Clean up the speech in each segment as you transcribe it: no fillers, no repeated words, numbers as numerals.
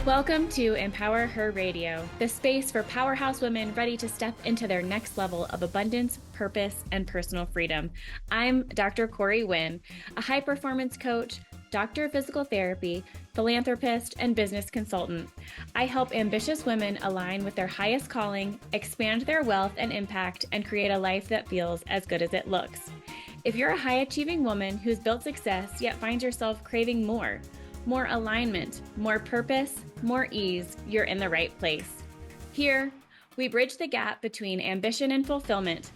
Welcome to Empower Her Radio, the space for powerhouse women ready to step into their next level of abundance, purpose, and personal freedom. I'm Dr. Corey Winn, a high-performance coach, doctor of physical therapy, philanthropist, and business consultant. I help ambitious women align with their highest calling, expand their wealth and impact, and create a life that feels as good as it looks. If you're a high-achieving woman who's built success yet finds yourself craving more alignment, more purpose, more ease, you're in the right place. Here, we bridge the gap between ambition and fulfillment.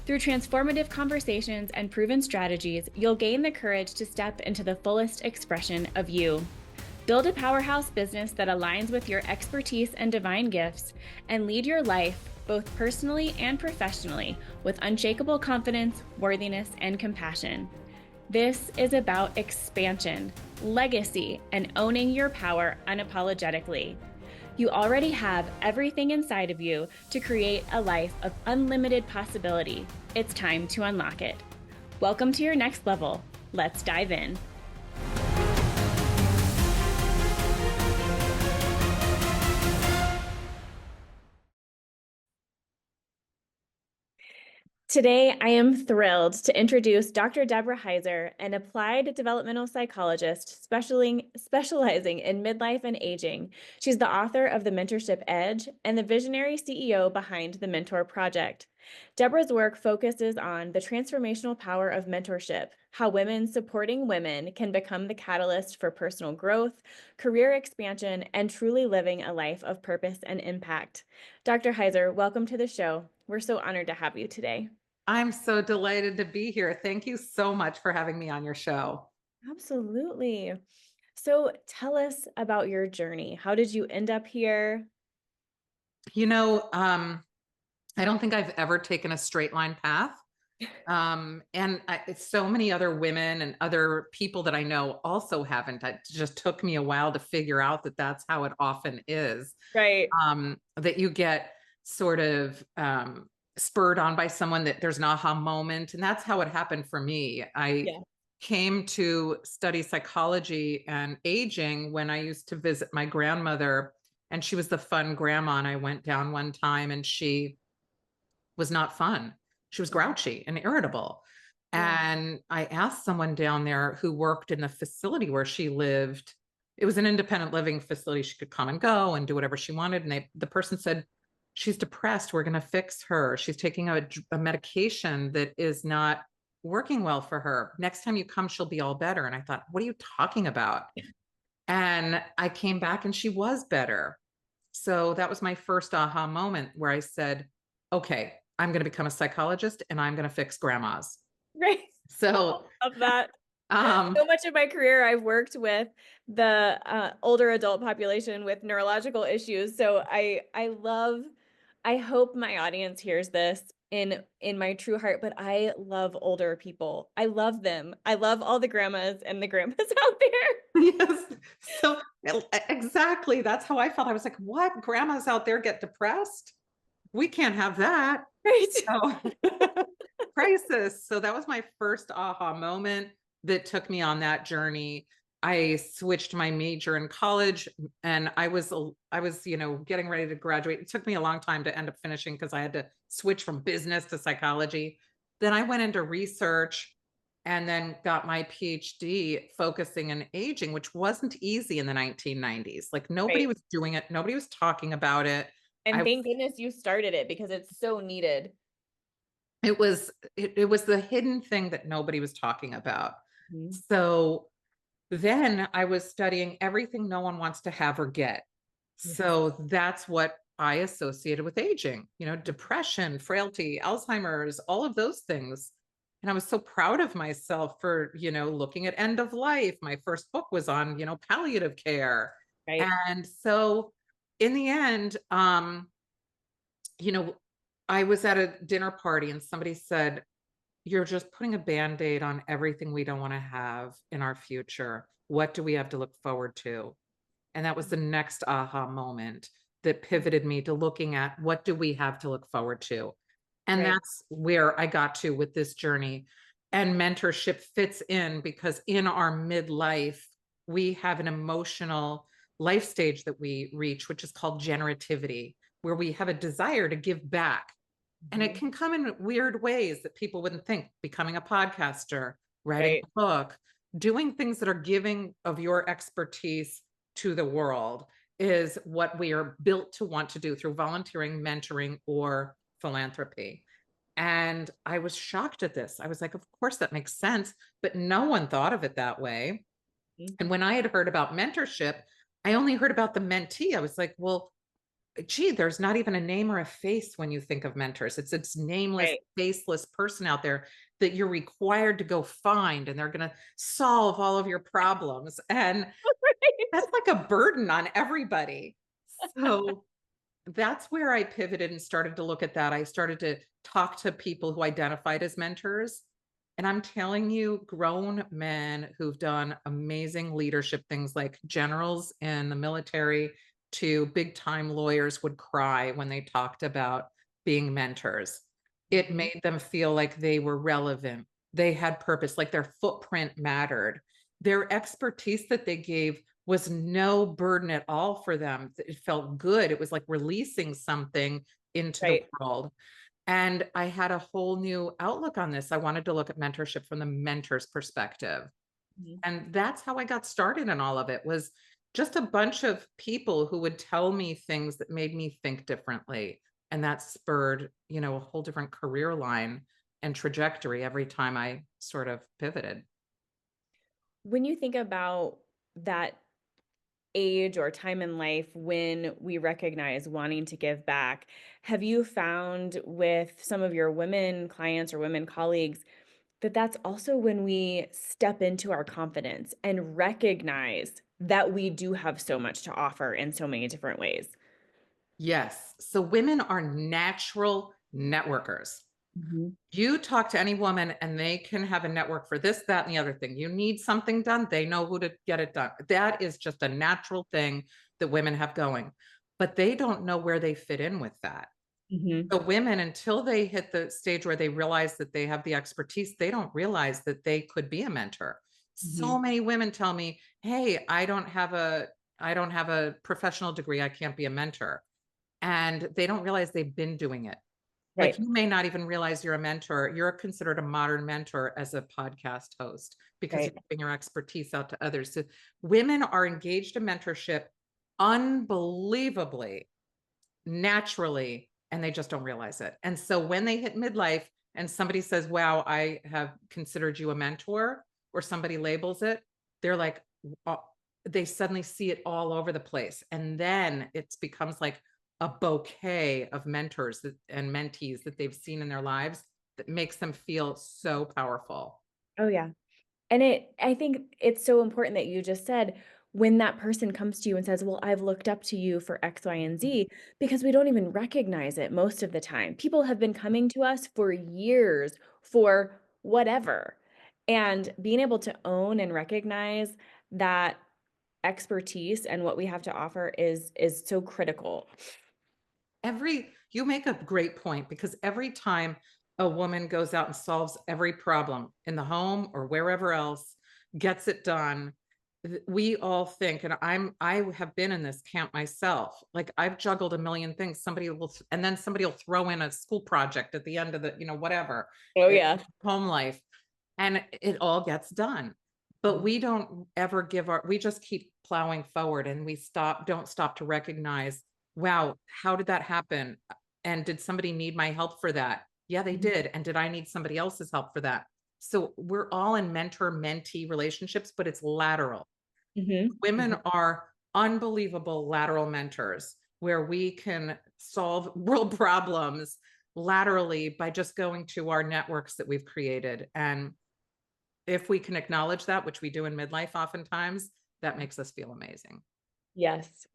Through transformative conversations and proven strategies, you'll gain the courage to step into the fullest expression of you. Build a powerhouse business that aligns with your expertise and divine gifts, and lead your life, both personally and professionally, with unshakable confidence, worthiness, and compassion. This is about expansion, legacy, and owning your power unapologetically. You already have everything inside of you to create a life of unlimited possibility. It's time to unlock it. Welcome to your next level. Let's dive in. Today, I am thrilled to introduce Dr. Deborah Heiser, an applied developmental psychologist specializing in midlife and aging. She's the author of the Mentorship Edge and the visionary CEO behind the Mentor Project. Deborah's work focuses on the transformational power of mentorship, how women supporting women can become the catalyst for personal growth, career expansion, and truly living a life of purpose and impact. Dr. Heiser, welcome to the show. We're so honored to have you today. I'm so delighted to be here. Thank you so much for having me on your show. Absolutely. So tell us about your journey. How did you end up here? I don't think I've ever taken a straight line path. So many other women and other people that I know also haven't. It just took me a while to figure out that that's how it often is. Right. That you get sort of spurred on by someone, that there's an aha moment. And that's how it happened for me. I came to study psychology and aging when I used to visit my grandmother, and she was the fun grandma. And I went down one time and she was not fun. She was grouchy and irritable. And I asked someone down there who worked in the facility where she lived. It was an independent living facility. She could come and go and do whatever she wanted. And the person said, she's depressed. We're going to fix her. She's taking a medication that is not working well for her. Next time you come, she'll be all better. And I thought, what are you talking about? And I came back and she was better. So that was my first aha moment where I said, okay, I'm going to become a psychologist and I'm going to fix grandmas. Right. So of that. So much of my career, I've worked with the older adult population with neurological issues. So I hope my audience hears this in my true heart, but I love older people. I love them. I love all the grandmas and the grandpas out there. Yes. So exactly. That's how I felt. I was like, what? Grandmas out there get depressed? We can't have that. Right. So, crisis. So that was my first aha moment that took me on that journey. I switched my major in college, and I was, getting ready to graduate. It took me a long time to end up finishing because I had to switch from business to psychology. Then I went into research and then got my PhD focusing on aging, which wasn't easy in the 1990s. Like nobody was doing it. Nobody was talking about it. And thank goodness you started it because it's so needed. It was the hidden thing that nobody was talking about. Mm-hmm. So then I was studying everything no one wants to have or get. Yes. So that's what I associated with aging, depression, frailty, Alzheimer's, all of those things. And I was so proud of myself for, looking at end of life. My first book was on, palliative care. Right. And so in the end, I was at a dinner party and somebody said, you're just putting a Band-Aid on everything we don't want to have in our future. What do we have to look forward to? And that was the next aha moment that pivoted me to looking at what do we have to look forward to? And that's where I got to with this journey. And mentorship fits in because in our midlife, we have an emotional life stage that we reach, which is called generativity, where we have a desire to give back. And it Mhm. can come in weird ways that people wouldn't think. Becoming a podcaster, writing Right. a book, doing things that are giving of your expertise to the world is what we are built to want to do through volunteering, mentoring, or philanthropy. And I was shocked at this. I was like, of course, that makes sense. But no one thought of it that way. Mhm. And when I had heard about mentorship, I only heard about the mentee. I was like, well, gee, there's not even a name or a face when you think of mentors. It's this nameless, Right. faceless person out there that you're required to go find, and they're going to solve all of your problems. And Right. that's like a burden on everybody. So that's where I pivoted and started to look at that. I started to talk to people who identified as mentors. And I'm telling you, grown men who've done amazing leadership things like generals in the military to big time lawyers would cry when they talked about being mentors. It Mhm. made them feel like they were relevant, they had purpose, like their footprint mattered. Their expertise that they gave was no burden at all for them. It felt good. It was like releasing something into the Right. world. And I had a whole new outlook on this. I wanted to look at mentorship from the mentor's perspective. Mhm. And that's how I got started in all of it was just a bunch of people who would tell me things that made me think differently. And that spurred, a whole different career line and trajectory every time I sort of pivoted. When you think about that age or time in life when we recognize wanting to give back, have you found with some of your women clients or women colleagues that that's also when we step into our confidence and recognize that we do have so much to offer in so many different ways? Yes. So women are natural networkers. Mhm. You talk to any woman and they can have a network for this, that, and the other thing. You need something done, they know who to get it done. That is just a natural thing that women have going, but they don't know where they fit in with that. Mhm. The women, until they hit the stage where they realize that they have the expertise, they don't realize that they could be a mentor. So Mhm. many women tell me, "Hey, I don't have a professional degree. I can't be a mentor." And they don't realize they've been doing it. Like, Right. you may not even realize you're a mentor. You're considered a modern mentor as a podcast host because you're Right. giving your expertise out to others. So women are engaged in mentorship unbelievably naturally, and they just don't realize it. And so when they hit midlife and somebody says, "Wow, I have considered you a mentor," or somebody labels it, they're like, uh, they suddenly see it all over the place. And then it becomes like a bouquet of mentors and mentees that they've seen in their lives that makes them feel so powerful. Oh, yeah. And I think it's so important that you just said when that person comes to you and says, "Well, I've looked up to you for X, Y, and Z," because we don't even recognize it most of the time. People have been coming to us for years for whatever. And being able to own and recognize that expertise and what we have to offer is so critical. You make a great point because every time a woman goes out and solves every problem in the home or wherever else, gets it done, we all think, and I have been in this camp myself. Like, I've juggled a million things. And then somebody will throw in a school project at the end of the, whatever, Oh, eh, yeah. home life, and it all gets done. But we don't ever we just keep plowing forward, and don't stop to recognize, wow, how did that happen? And did somebody need my help for that? Yeah, they Mhm. did. And did I need somebody else's help for that? So we're all in mentor mentee relationships, but it's lateral. Mhm. Women Mhm. are unbelievable lateral mentors where we can solve world problems laterally by just going to our networks that we've created. And if we can acknowledge that, which we do in midlife oftentimes, that makes us feel amazing. Yes.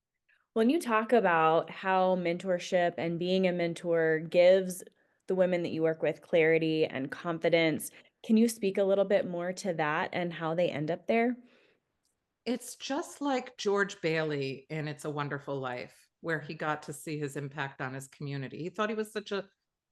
When you talk about how mentorship and being a mentor gives the women that you work with clarity and confidence, can you speak a little bit more to that and how they end up there? It's just like George Bailey in It's a Wonderful Life, where he got to see his impact on his community. He thought he was such a,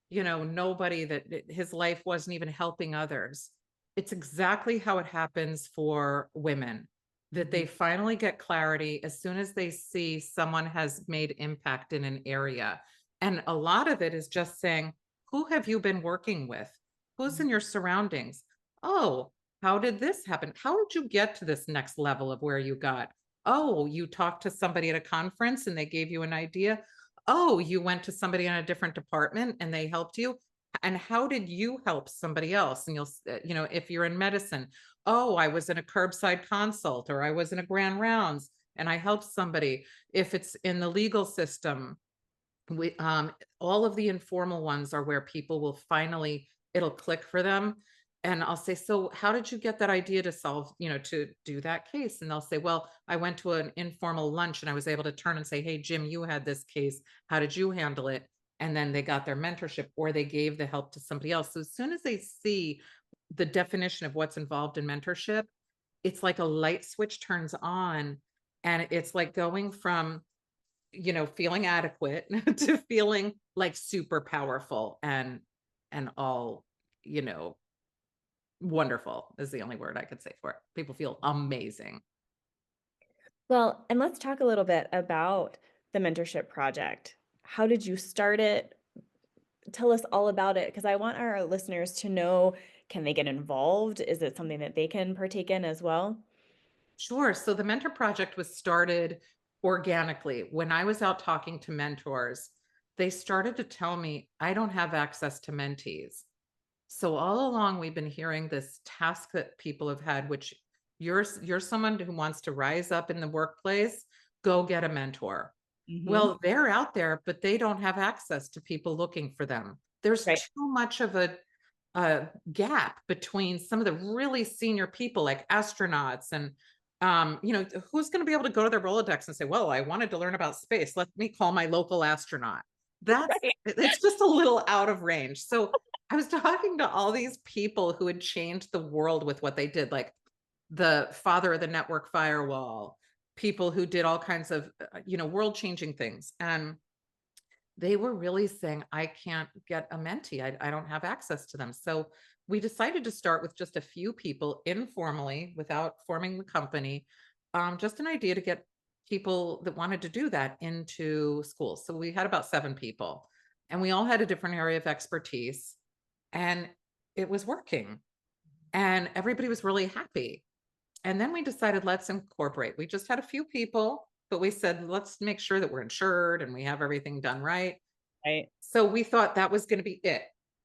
nobody that his life wasn't even helping others. It's exactly how it happens for women. that they finally get clarity as soon as they see someone has made impact in an area. And a lot of it is just saying, who have you been working with? Who's in your surroundings? Oh, how did this happen? How did you get to this next level of where you got? Oh, you talked to somebody at a conference and they gave you an idea. Oh, you went to somebody in a different department and they helped you. And how did you help somebody else? And if you're in medicine, oh, I was in a curbside consult or I was in a grand rounds and I helped somebody. If it's in the legal system, we all of the informal ones are where people will finally, it'll click for them. And I'll say, so how did you get that idea to solve, to do that case? And they'll say, well, I went to an informal lunch and I was able to turn and say, hey, Jim, you had this case. How did you handle it? And then they got their mentorship or they gave the help to somebody else. So as soon as they see the definition of what's involved in mentorship, it's like a light switch turns on. And it's like going from, feeling adequate to feeling like super powerful and all, you know, wonderful is the only word I could say for it. People feel amazing. Well, and let's talk a little bit about the mentorship project. How did you start it? Tell us all about it because I want our listeners to know, can they get involved? Is it something that they can partake in as well? Sure. So the Mentor Project was started organically. When I was out talking to mentors, they started to tell me, I don't have access to mentees. So all along, we've been hearing this task that people have had, which you're someone who wants to rise up in the workplace, go get a mentor. Well, they're out there, but they don't have access to people looking for them. There's Right. too much of a gap between some of the really senior people like astronauts and who's going to be able to go to their Rolodex and say, well, I wanted to learn about space. Let me call my local astronaut. Right. It's just a little out of range. So I was talking to all these people who had changed the world with what they did, like the father of the network firewall, people who did all kinds of, world changing things. And they were really saying, I can't get a mentee. I don't have access to them. So we decided to start with just a few people informally without forming the company, just an idea to get people that wanted to do that into schools. So we had about 7 people and we all had a different area of expertise and it was working and everybody was really happy. And then we decided, let's incorporate. We just had a few people, but we said, let's make sure that we're insured and we have everything done right. Right. So we thought that was going to be it.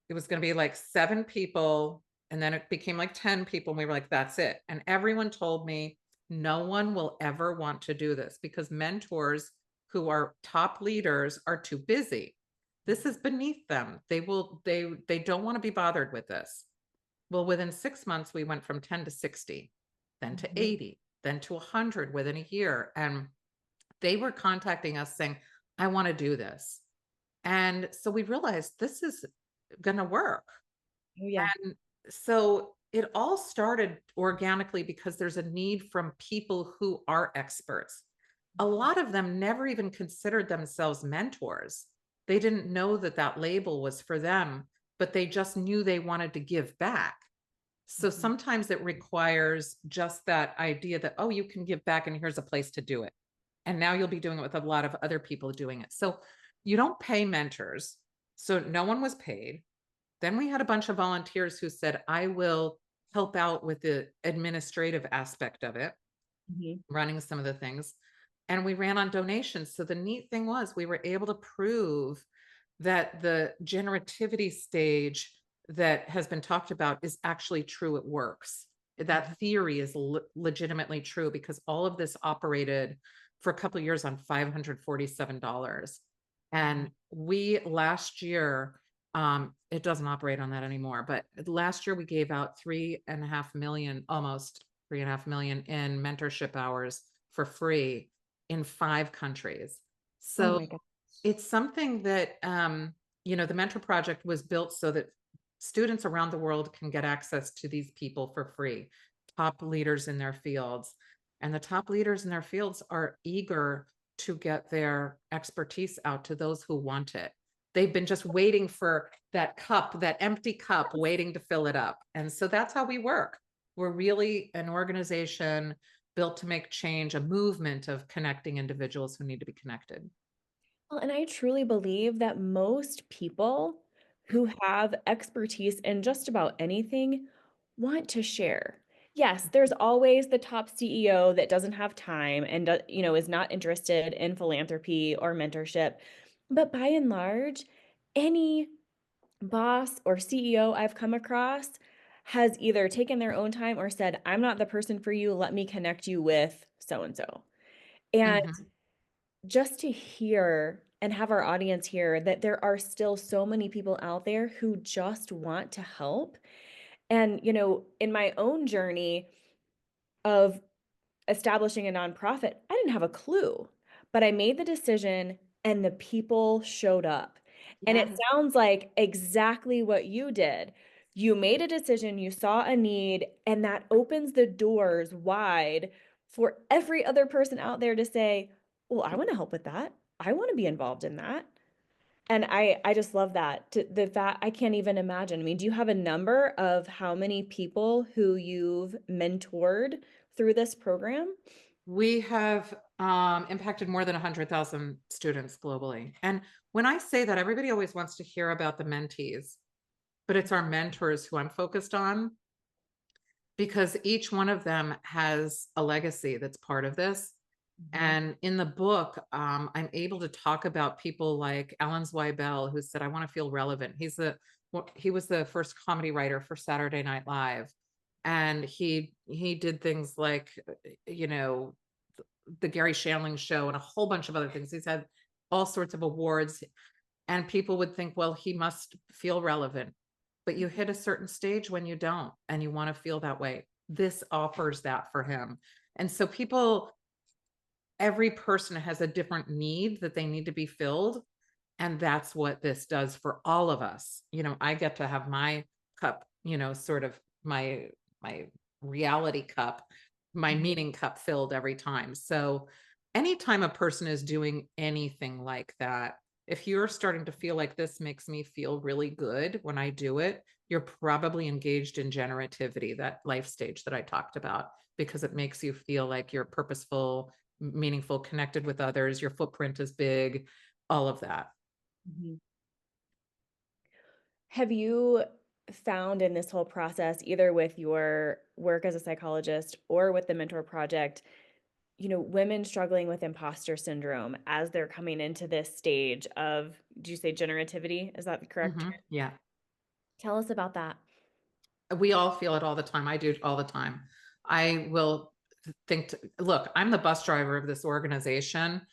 It was going to be like 7 people. And then it became like 10 people. And we were like, that's it. And everyone told me no one will ever want to do this because mentors who are top leaders are too busy. This is beneath them. They don't want to be bothered with this. Well, within 6 months, we went from 10 to 60, then to 80, then to 100 within a year. And they were contacting us saying, I want to do this. And so we realized this is going to work. Oh, yeah. And so it all started organically because there's a need from people who are experts. A lot of them never even considered themselves mentors. They didn't know that that label was for them, but they just knew they wanted to give back. So sometimes it requires just that idea that, oh, you can give back and here's a place to do it. And now you'll be doing it with a lot of other people doing it. So you don't pay mentors. So no one was paid. Then we had a bunch of volunteers who said, I will help out with the administrative aspect of it, running some of the things. And we ran on donations. So the neat thing was we were able to prove that the generativity stage that has been talked about is actually true. It works. That theory is legitimately true because all of this operated for a couple of years on $547. And we last year, it doesn't operate on that anymore, but last year we gave out 3.5 million, almost 3.5 million in mentorship hours for free in 5 countries. Oh So my God. it's something that, the Mentor Project was built so that students around the world can get access to these people for free, top leaders in their fields. And the top leaders in their fields are eager to get their expertise out to those who want it. They've been just waiting for that cup, that empty cup, waiting to fill it up. And so that's how we work. We're really an organization built to make change, a movement of connecting individuals who need to be connected. Well, and I truly believe that most people who have expertise in just about anything want to share. Yes, there's always the top CEO that doesn't have time and is not interested in philanthropy or mentorship. But by and large, any boss or CEO I've come across has either taken their own time or said, "I'm not the person for you, let me connect you with so and so." And Mhm. just to hear and have our audience hear that there are still so many people out there who just want to help. And, in my own journey of establishing a nonprofit, I didn't have a clue, but I made the decision and the people showed up. And it Yeah. sounds like exactly what you did. You made a decision, you saw a need, and that opens the doors wide for every other person out there to say, "Well, I want to help with that. I want to be involved in that." And I just love that. The fact I can't even imagine. I mean, do you have a number of how many people who you've mentored through this program? We have impacted more than 100,000 students globally. And when I say that, everybody always wants to hear about the mentees, but it's our mentors who I'm focused on because each one of them has a legacy that's part of this. Mhm. And in the book, I'm able to talk about people like Alan Zweibel, who said, "I want to feel relevant." He was the first comedy writer for Saturday Night Live, and he did things like, you know, the Gary Shandling show and a whole bunch of other things. He's had all sorts of awards, and people would think, well, he must feel relevant. But you hit a certain stage when you don't, and you want to feel that way. This offers that for him. And so every person has a different need that they need to be filled. And that's what this does for all of us. I get to have my cup, sort of my reality cup, my Mhm. meaning cup filled every time. So anytime a person is doing anything like that, if you're starting to feel like this makes me feel really good when I do it, you're probably engaged in generativity, that life stage that I talked about, because it makes you feel like you're purposeful, meaningful, connected with others, your footprint is big, all of that. Mhm. Have you found in this whole process, either with your work as a psychologist or with the Mentor Project, women struggling with imposter syndrome as they're coming into this stage of, do you say generativity? Is that the correct term? Yeah. Tell us about that. We all feel it all the time. I do it all the time. I will look, I'm the bus driver of this organization.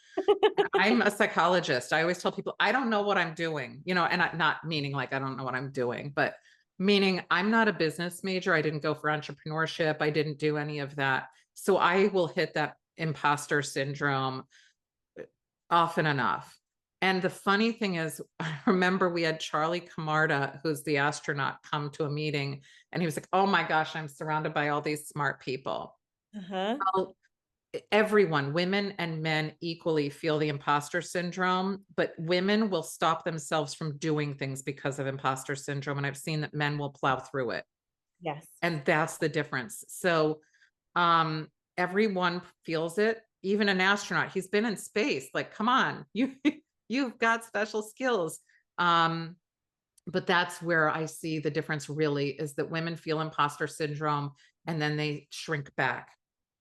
I'm a psychologist. I always tell people, I don't know what I'm doing, and not meaning like I don't know what I'm doing, but meaning I'm not a business major. I didn't go for entrepreneurship. I didn't do any of that. So I will hit that imposter syndrome often enough. And the funny thing is, I remember we had Charlie Camarda, who's the astronaut, come to a meeting, and he was like, "Oh my gosh, I'm surrounded by all these smart people." Uh-huh. Well, everyone, women and men equally feel the imposter syndrome, but women will stop themselves from doing things because of imposter syndrome. And I've seen that men will plow through it. Yes. And that's the difference. So um, everyone feels it. Even an astronaut, he's been in space. Like, come on, you've got special skills. Um, but that's where I see the difference really is that women feel imposter syndrome and then they shrink back.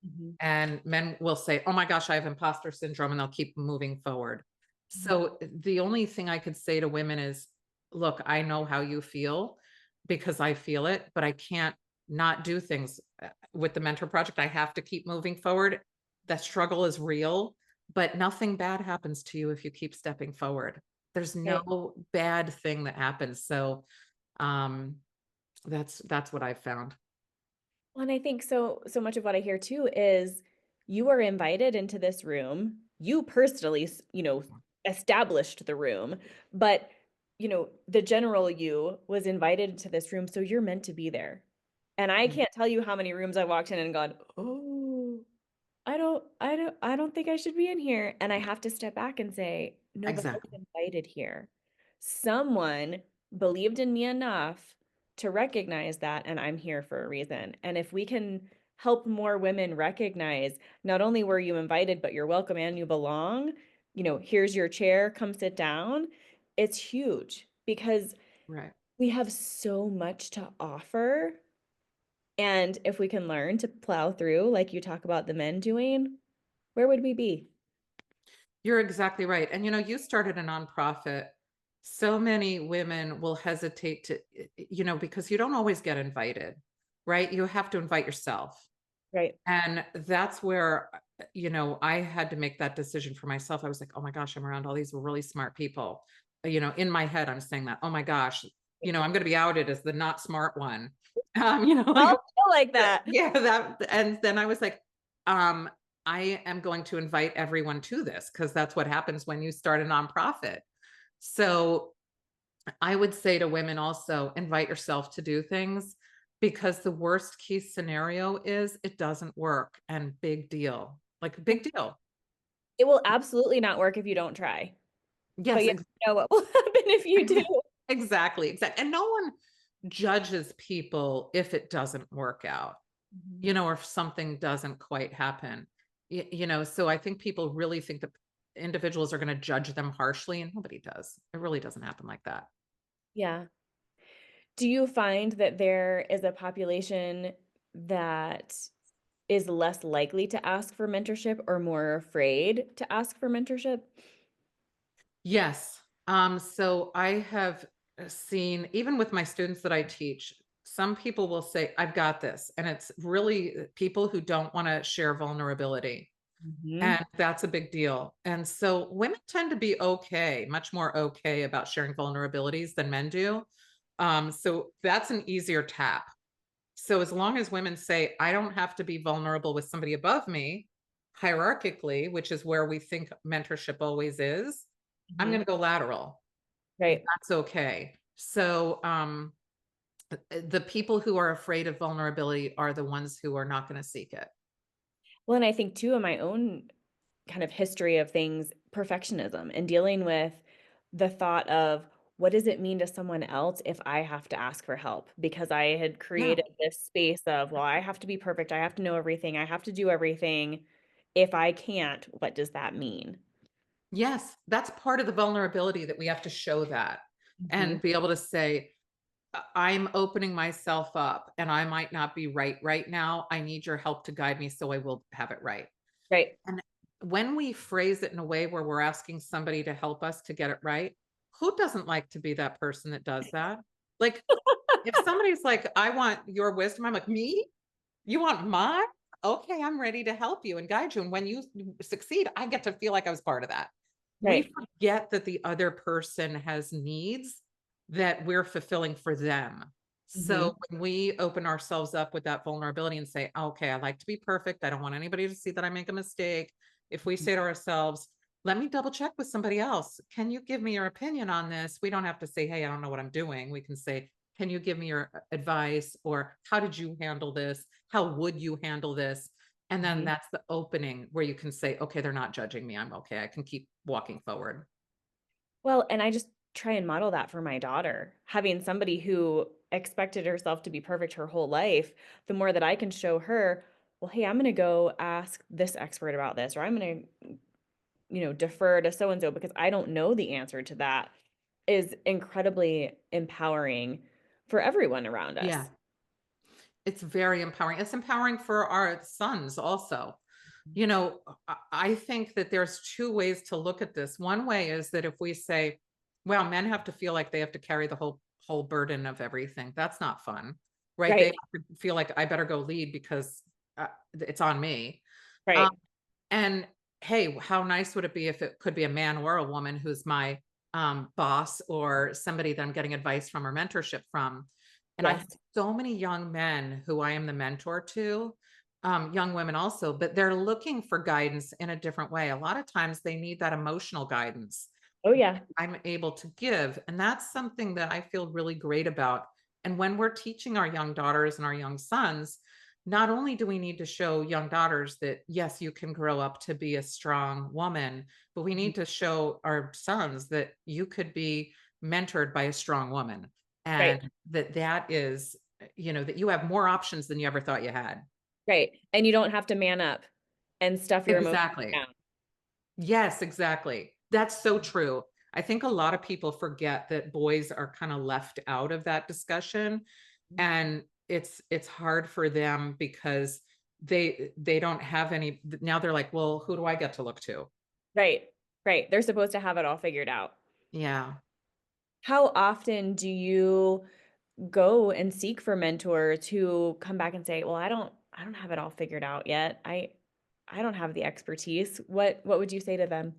Mhm. And men will say, "Oh my gosh, I have imposter syndrome," and they'll keep moving forward. Mhm. So the only thing I could say to women is, look, I know how you feel because I feel it, but I can't not do things with the mentor project. I have to keep moving forward. That struggle is real, but nothing bad happens to you if you keep stepping forward. There's Right. no bad thing that happens. So um, that's what I've found. Well, and I think so much of what I hear too is you are invited into this room. You personally, established the room, but the general you was invited into this room, so you're meant to be there. And I Mm, can't tell you how many rooms I walked in and gone, "Oh, I don't think I should be in here." And I have to step back and say, "No, but I was exactly. invited here. Someone believed in me enough to recognize that, and I'm here for a reason." And if we can help more women recognize not only were you invited, but you're welcome and you belong. Here's your chair, come sit down. It's huge because Right. we have so much to offer. And if we can learn to plow through, like you talk about the men doing, where would we be? You're exactly right. And you started a nonprofit. So many women will hesitate to, because you don't always get invited, right? You have to invite yourself. Right. And that's where, I had to make that decision for myself. I was like, oh my gosh, I'm around all these really smart people. In my head, I'm saying that, oh my gosh, I'm going to be outed as the not smart one. I'll Like, feel like that. yeah, and then I was like, um, I am going to invite everyone to this because that's what happens when you start a nonprofit. So I would say to women also, invite yourself to do things because the worst case scenario is it doesn't work and big deal, like a big deal. It will absolutely not work if you don't try. But Yes, you know what will happen if you do. exactly, exactly. And no one judges people if it doesn't work out, Mhm. or if something doesn't quite happen. So I think people really think that individuals are going to judge them harshly, and nobody does. It really doesn't happen like that. Yeah. Do you find that there is a population that is less likely to ask for mentorship or more afraid to ask for mentorship? Yes. So I have seen, even with my students that I teach, some people will say, I've got this. And it's really people who don't want to share vulnerability. Mhm. And that's a big deal. And so women tend to be okay, much more okay about sharing vulnerabilities than men do. So that's an easier tap. So as long as women say, I don't have to be vulnerable with somebody above me, hierarchically, which is where we think mentorship always is, I'm going Mhm. to go lateral. Right. That's okay. So the people who are afraid of vulnerability are the ones who are not going to seek it. Well, and I think too, in my own kind of history of things, perfectionism and dealing with the thought of what does it mean to someone else if I have to ask for help? Because I had Yeah. created this space of, well, I have to be perfect. I have to know everything. I have to do everything. If I can't, what does that mean? Yes. That's part of the vulnerability that we have to show that Mhm. and be able to say, I'm opening myself up and I might not be right now. I need your help to guide me so I will have it right. Right. And when we phrase it in a way where we're asking somebody to help us to get it right, who doesn't like to be that person that does that? Like, if somebody's like, I want your wisdom, I'm like, me? You want mine? Okay, I'm ready to help you and guide you. And when you succeed, I get to feel like I was part of that. We Right. forget that the other person has needs that we're fulfilling for them. So Mhm. when we open ourselves up with that vulnerability and say, okay, I like to be perfect. I don't want anybody to see that I make a mistake. If we say to ourselves, let me double check with somebody else. Can you give me your opinion on this? We don't have to say, hey, I don't know what I'm doing. We can say, can you give me your advice? Or how did you handle this? How would you handle this? And then Mhm. that's the opening where you can say, okay, they're not judging me. I'm okay. I can keep walking forward. Well, and I just try and model that for my daughter. Having somebody who expected herself to be perfect her whole life, the more that I can show her, well, hey, I'm going to go ask this expert about this, or I'm going to, defer to so and so because I don't know the answer to that, is incredibly empowering for everyone around Yeah. us. It's very empowering. It's empowering for our sons also. I think that there's two ways to look at this. One way is that if we say, well, men have to feel like they have to carry the whole burden of everything. That's not fun, right? They Right. have to feel like I better go lead because it's on me. Um, Right. and hey, how nice would it be if it could be a man or a woman who's my boss or somebody that I'm getting advice from or mentorship from? And I have Yes. so many young men who I am the mentor to, young women also, but they're looking for guidance in a different way. A lot of times they need that emotional guidance Oh, yeah. I'm able to give. And that's something that I feel really great about. And when we're teaching our young daughters and our young sons, not only do we need to show young daughters that, yes, you can grow up to be a strong woman, but we Mhm. need to show our sons that you could be mentored by a strong woman Right. and that is, that you have more options than you ever thought you had. Right. And you don't have to man up and stuff your emotions Exactly. down. Yes, exactly. That's so true. I think a lot of people forget that boys are kind of left out of that discussion, and it's hard for them because they don't have any. Now they're like, well, who do I get to look to? Right. Right. They're supposed to have it all figured out. Yeah. How often do you go and seek for mentors who come back and say, "Well, I don't have it all figured out yet. I don't have the expertise." What would you say to them?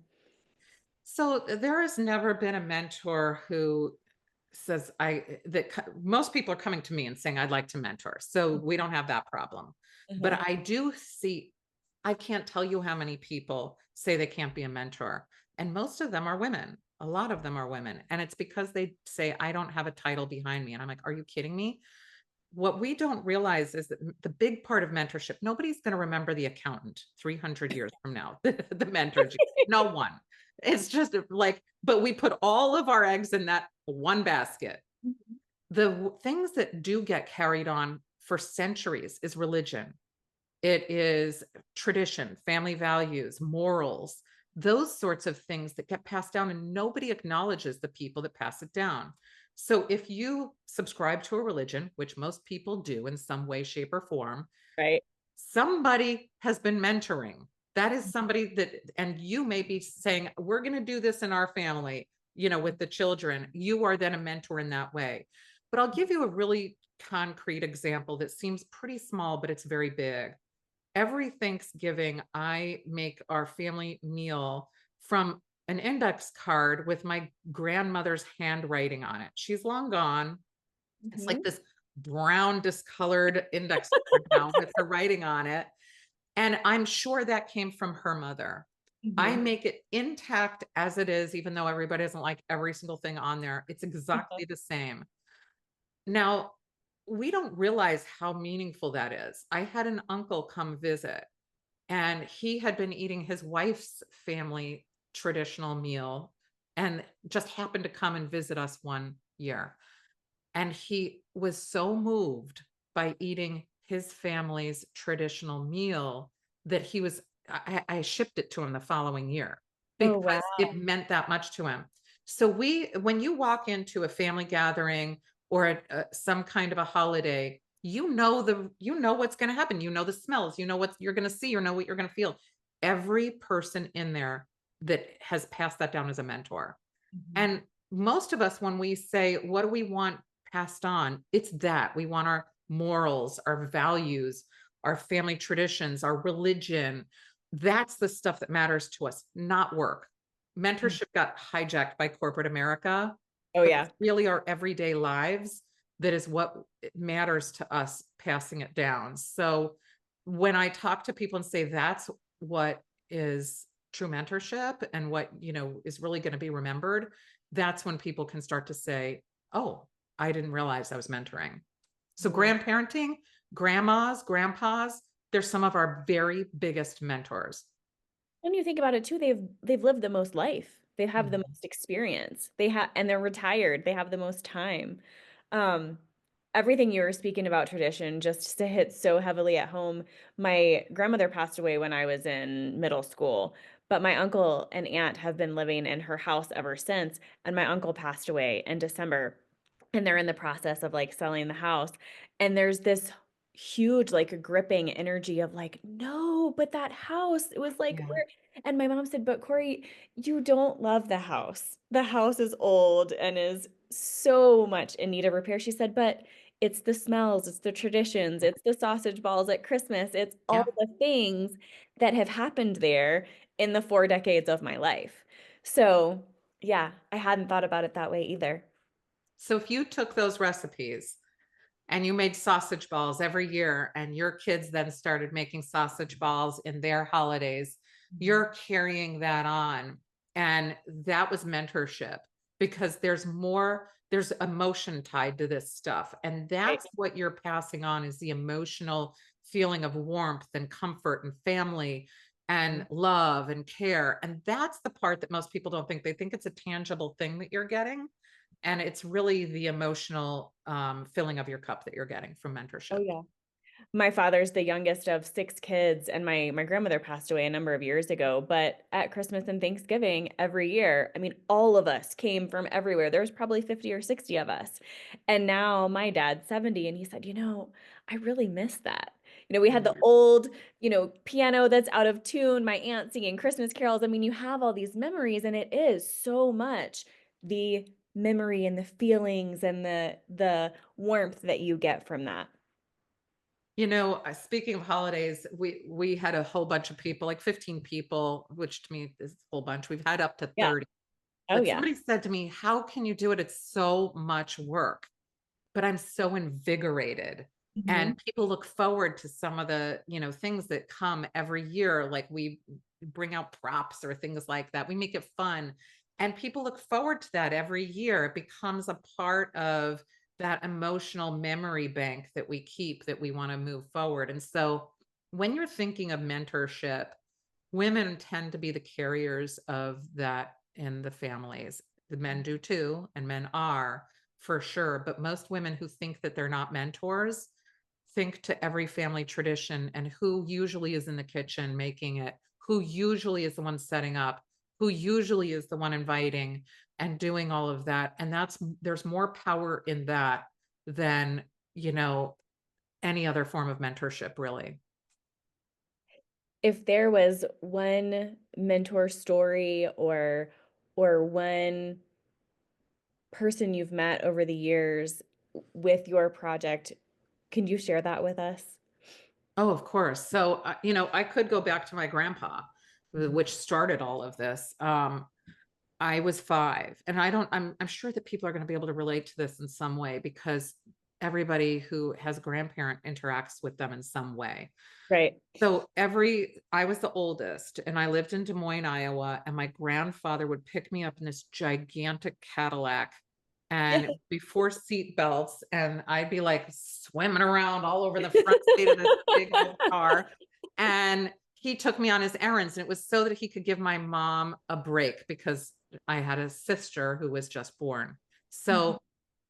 So there has never been a mentor who says most people are coming to me and saying I'd like to mentor. So we don't have that problem. Uh-huh. But I do see I can't tell you how many people say they can't be a mentor. And most of them are women. A lot of them are women. And it's because they say, I don't have a title behind me. And I'm like, are you kidding me? What we don't realize is that the big part of mentorship, nobody's going to remember the accountant 300 years from now, the mentor. No one. It's just like, but we put all of our eggs in that one basket. The things that do get carried on for centuries is religion. It is tradition, family values, morals, those sorts of things that get passed down, and nobody acknowledges the people that pass it down. So if you subscribe to a religion, which most people do in some way, shape, or form, Right. somebody has been mentoring. That is somebody that, and you may be saying, we're going to do this in our family, with the children. You are then a mentor in that way. But I'll give you a really concrete example that seems pretty small, but it's very big. Every Thanksgiving, I make our family meal from an index card with my grandmother's handwriting on it. She's long gone. It's like Mhm. this brown discolored index card now with her writing on it. And I'm sure that came from her mother. I Mhm. make it intact as it is, even though everybody doesn't like every single thing on there. It's Uh-huh. exactly the same. Now, we don't realize how meaningful that is. I had an uncle come visit, and he had been eating his wife's family traditional meal and just happened to come and visit us one year. And he was so moved by eating his family's traditional meal that I shipped it to him the following year Oh, because wow. it meant that much to him. So when you walk into a family gathering or some kind of a holiday, you know what's going to happen. You know the smells. You know what you're going to see. You know what you're going to feel. Every person in there that has passed that down as a mentor. Mhm. And most of us, when we say, what do we want passed on? It's that we want our morals, our values, our family traditions, our religion. That's the stuff that matters to us, not work. Mhm. Mentorship got hijacked by corporate America, Oh, but yeah. it's really our everyday lives that is what matters to us passing it down. So when I talk to people and say that's what is true mentorship and what, is really going to be remembered, that's when people can start to say, oh, I didn't realize I was mentoring. So Mhm. grandparenting, grandmas, grandpas, they're some of our very biggest mentors. When you think about it too, they've lived the most life. They have the Mhm. most experience. And they're retired. They have the most time. Um, Everything you were speaking about tradition just to hit so heavily at home. My grandmother passed away when I was in middle school, but my uncle and aunt have been living in her house ever since, and my uncle passed away in December. And they're in the process of like selling the house. And there's this huge, like gripping energy of like, no, but that house, it was like, Yeah. where? And my mom said, but Corey, you don't love the house. The house is old and is so much in need of repair. She said, but it's the smells, it's the traditions, it's the sausage balls at Christmas, it's all Yeah. the things that have happened there in the 4 decades of my life. So, yeah, I hadn't thought about it that way either. So if you took those recipes and you made sausage balls every year and your kids then started making sausage balls in their holidays, Mhm. you're carrying that on. And that was mentorship because there's emotion tied to this stuff. And Right. that's what you're passing on is the emotional feeling of warmth and comfort and family and love and care. And that's the part that most people don't think. They think it's a tangible thing that you're getting. And it's really the emotional filling of your cup that you're getting from Oh, mentorship. yeah. My father's the youngest of 6 kids, and my grandmother passed away a number of years ago. But at Christmas and Thanksgiving every year, I mean, all of us came from everywhere. There was probably 50 or 60 of us. And now my dad's 70, and he said, I really miss that. We had the Mhm. old, piano that's out of tune, my aunt singing Christmas carols. I mean, you have all these memories, and it is so much the memory and the feelings and the warmth that you get from that. Speaking of holidays, we had a whole bunch of people, like 15 people, which to me is a whole bunch. We've had up to Yeah. 30. Oh, But yeah. somebody said to me, "How can you do it? It's so much work." But I'm so invigorated. Mhm. And people look forward to some of the, things that come every year. Like we bring out props or things like that. We make it fun. And people look forward to that every year. It becomes a part of that emotional memory bank that we keep that we want to move forward. And so when you're thinking of mentorship, women tend to be the carriers of that in the families. The men do too, and men are for sure. But most women who think that they're not mentors think to every family tradition and who usually is in the kitchen making it, who usually is the one setting up, who usually is the one inviting and doing all of that. And there's more power in that than, you know, any other form of mentorship, really. If there was one mentor story or one person you've met over the years with your project, can you share that with us? Oh, of course. So, I could go back to my grandpa, Mhm. which started all of this. I was 5, and I'm sure that people are going to be able to relate to this in some way because everybody who has a grandparent interacts with them in some way. Right. So I was the oldest and I lived in Des Moines, Iowa, and my grandfather would pick me up in this gigantic Cadillac and before seat belts, and I'd be like swimming around all over the front seat of this big old car. And he took me on his errands, and it was so that he could give my mom a break because I had a sister who was just born. Mhm. So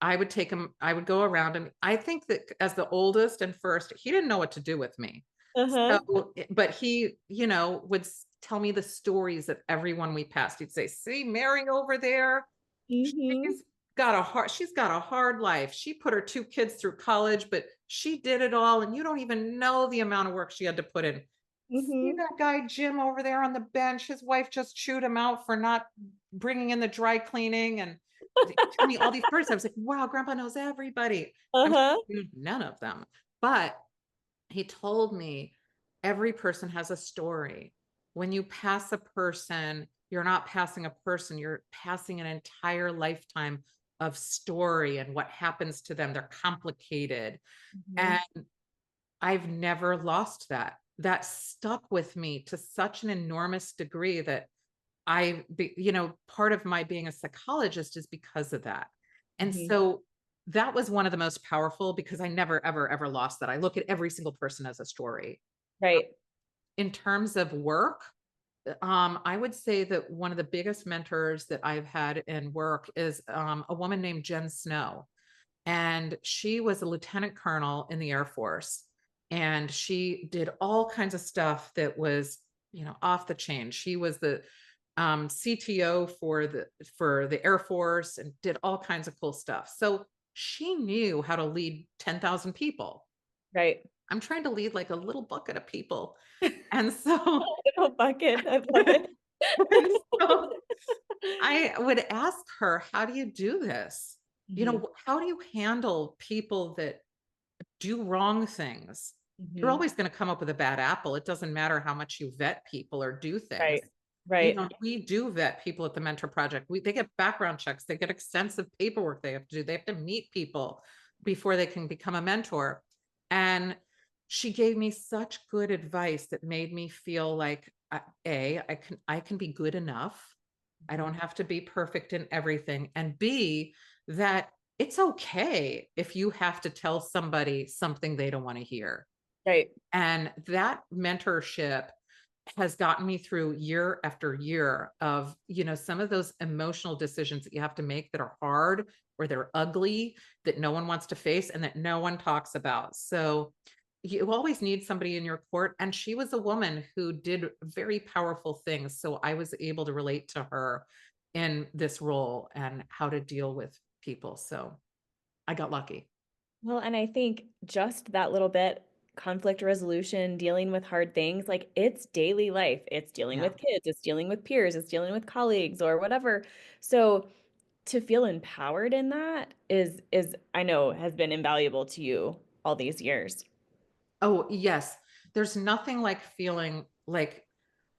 I would go around him. I think that as the oldest and first, he didn't know what to do with me. Uh-huh. So, but he, would tell me the stories of everyone we passed. He'd say, "See Mary over there? Mhm. She's got a hard life. She put her 2 kids through college, but she did it all, and you don't even know the amount of work she had to put in. See Mhm. that guy Jim over there on the bench? His wife just chewed him out for not bringing in the dry cleaning." And he told me all these stories. I was like, "Wow, grandpa knows everybody." I'm sure Uh-huh. he knew none of them, but he told me every person has a story. When you pass a person, you're not passing a person, you're passing an entire lifetime of story and what happens to them. They're complicated. Mhm. And I've never lost that. That stuck with me to such an enormous degree that part of my being a psychologist is because of that. And Mhm. so that was one of the most powerful because I never, ever, ever lost that. I look at every single person as a story. Right. In terms of work, I would say that one of the biggest mentors that I've had in work is a woman named Jen Snow. And she was a lieutenant colonel in the Air Force. And she did all kinds of stuff that was, off the chain. She was the CTO for the Air Force and did all kinds of cool stuff. So she knew how to lead 10,000 people. Right. I'm trying to lead like a little bucket of people. And so, Little bucket. I love and it. so I would ask her, "How do you do this? Mhm. How do you handle people that do wrong things?" You're Mhm. always going to come up with a bad apple. It doesn't matter how much you vet people or do things. Right. Right. We do vet people at the Mentor Project. They get background checks. They get extensive paperwork they have to do. They have to meet people before they can become a mentor. And she gave me such good advice that made me feel like I can be good enough. I don't Mhm. have to be perfect in everything. And B, that it's okay if you have to tell somebody something they don't want to hear. Right. And that mentorship has gotten me through year after year of, some of those emotional decisions that you have to make that are hard or they're ugly that no one wants to face and that no one talks about. So, you always need somebody in your court. And she was a woman who did very powerful things. So I was able to relate to her in this role and how to deal with people. So I got lucky. Well, and I think just that little bit, conflict resolution, dealing with hard things, like it's daily life. It's dealing Yeah. with kids, it's dealing with peers, it's dealing with colleagues or whatever. So to feel empowered in that is I know has been invaluable to you all these years. Oh, yes. There's nothing like feeling like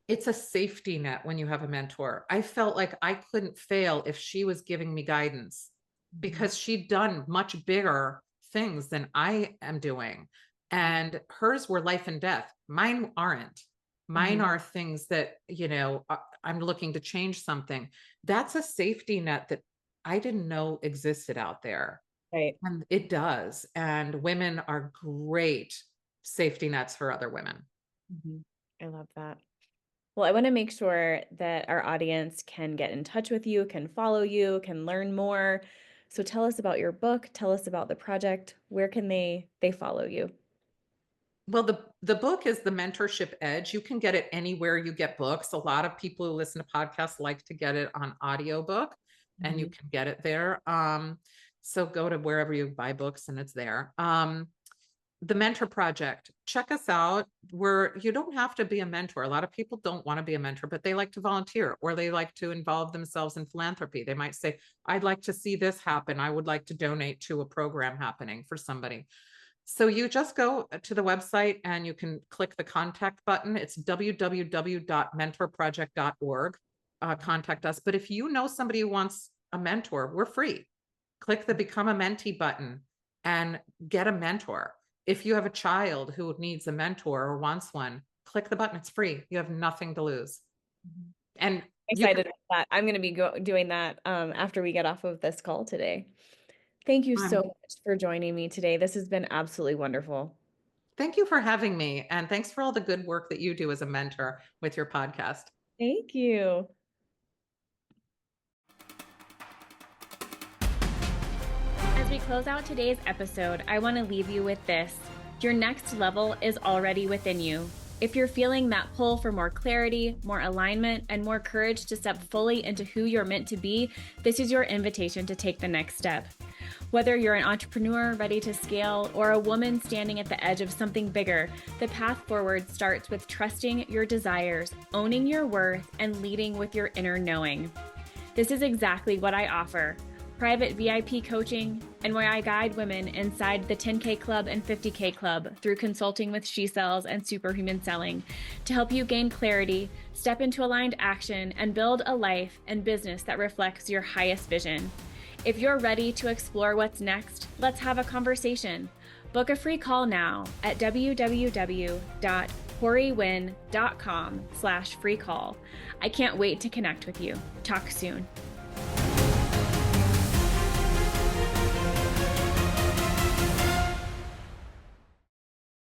it's a safety net when you have a mentor. I felt like I couldn't fail if she was giving me guidance Mhm. because she'd done much bigger things than I am doing. And hers were life and death. Mine aren't. Mine Mhm. are things that, I'm looking to change something. That's a safety net that I didn't know existed out there. Right. And it does. And women are great safety nets for other women. Mhm. I love that. Well, I want to make sure that our audience can get in touch with you, can follow you, can learn more. So tell us about your book, tell us about the project. Where can they follow you? Well, the book is the Mentorship Edge. You can get it anywhere you get books. A lot of people who listen to podcasts like to get it on audiobook, and you Mhm. can get it there. So go to wherever you buy books and it's there. The Mentor Project, check us out. Where you don't have to be a mentor. A lot of people don't want to be a mentor, but they like to volunteer or they like to involve themselves in philanthropy. They might say, I'd like to see this happen. I would like to donate to a program happening for somebody. So you just go to the website and you can click the contact button. It's www.mentorproject.org. Contact us. But if you know somebody who wants a mentor, we're free. Click the become a mentee button and get a mentor. If you have a child who needs a mentor or wants one, click the button. It's free. You have nothing to lose. Mhm. And you can, Excited about that. I'm going to be doing that after we get off of this call today. Thank you so um, much for joining me today. This has been absolutely wonderful. thank you for having me. And thanks for all the good work that you do as a mentor with your podcast. Thank you. As we close out today's episode, I want to leave you with this. Your next level is already within you. If you're feeling that pull for more clarity, more alignment, and more courage to step fully into who you're meant to be, this is your invitation to take the next step. Whether you're an entrepreneur ready to scale or a woman standing at the edge of something bigger, the path forward starts with trusting your desires, owning your worth, and leading with your inner knowing. This is exactly what I offer. Private VIP coaching, and where I guide women inside the 10K Club and 50K Club through consulting with She Sells and Superhuman Selling to help you gain clarity, step into aligned action, and build a life and business that reflects your highest vision. If you're ready to explore what's next, let's have a conversation. Book a free call now at www.corywinn.com/free call. I can't wait to connect with you. Talk soon.